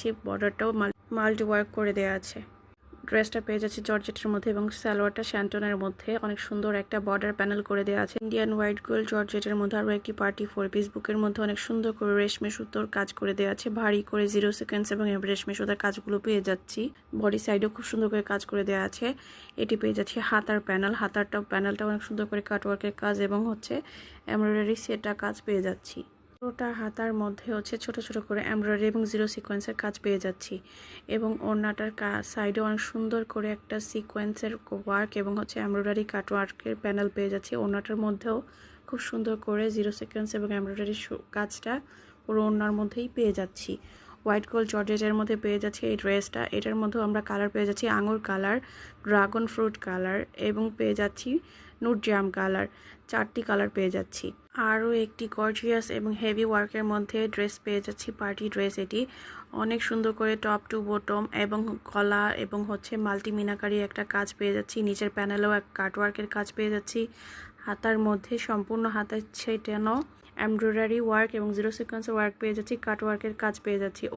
যাচ্ছি বর্ডারটাও multi work করে দেওয়া আছে। ড্রেসটা পেয়ে যাচ্ছি জর্জেটের মধ্যে এবং সালোয়ারটা শ্যান্টনের মধ্যে অনেক সুন্দর একটা বর্ডার প্যানেল করে দেওয়া আছে। ইন্ডিয়ান হোয়াইট গোল্ড জর্জেটের মধ্যে আরও একটি পার্টি 4 পিস বুকের মধ্যে অনেক সুন্দর করে রেশমি সুতোর কাজ করে দেওয়া আছে। ভারী করে 0 সিকোয়েন্স এবং রেশমি সুতার কাজগুলো পেয়ে যাচ্ছি। বডি সাইডেও খুব সুন্দর করে কাজ করে দেওয়া আছে। এটি পেয়ে যাচ্ছি হাতার প্যানেলটা অনেক সুন্দর করে কাটওয়ার্কের কাজ এবং হচ্ছে এমব্রয়ডারি সেটা কাজ পেয়ে যাচ্ছি। পুরোটা হাতার মধ্যে হচ্ছে ছোট ছোট করে এমব্রয়ডারি এবং 0 সিকোয়েন্সের কাজ পেয়ে যাচ্ছি এবং ওড়নাটার সাইডে অনেক সুন্দর করে একটা সিকোয়েন্সের ওয়ার্ক এবং হচ্ছে এমব্রয়ডারি কাটওয়ার্কের প্যানেল পেয়ে যাচ্ছি। ওড়নাটার মধ্যেও খুব সুন্দর করে 0 সিকোয়েন্স এবং এমব্রয়ডারি কাজটা পুরো ওড়নার মধ্যেই পেয়ে যাচ্ছি। হোয়াইট গোল্ড জর্জেটের মধ্যে পেয়ে যাচ্ছি এই ড্রেসটা। এটার মধ্যেও আমরা কালার পেয়ে যাচ্ছি আঙুর কালার, ড্রাগন ফ্রুট কালার এবং পেয়ে যাচ্ছি নুট জাম কালার। 4টি কালার পেয়ে যাচ্ছি। আরও একটি গর্জিয়াস এবং হেভি ওয়ার্কের মধ্যে ড্রেস পেয়ে যাচ্ছি, পার্টি ড্রেস। এটি অনেক সুন্দর করে টপ টু বটম এবং গলা এবং হচ্ছে মাল্টি মিনাকারি একটা কাজ পেয়ে যাচ্ছি। নিচের প্যানেলেও এক কাটওয়ার্কের কাজ পেয়ে যাচ্ছি। হাতার মধ্যে সম্পূর্ণ হাতের ছেটানো এমব্রয়ডারি ওয়ার্ক এবং 0 সিকোয়েন্সের ওয়ার্ক পেয়ে যাচ্ছি, কাটওয়ার্কের কাজ পেয়ে যাচ্ছি।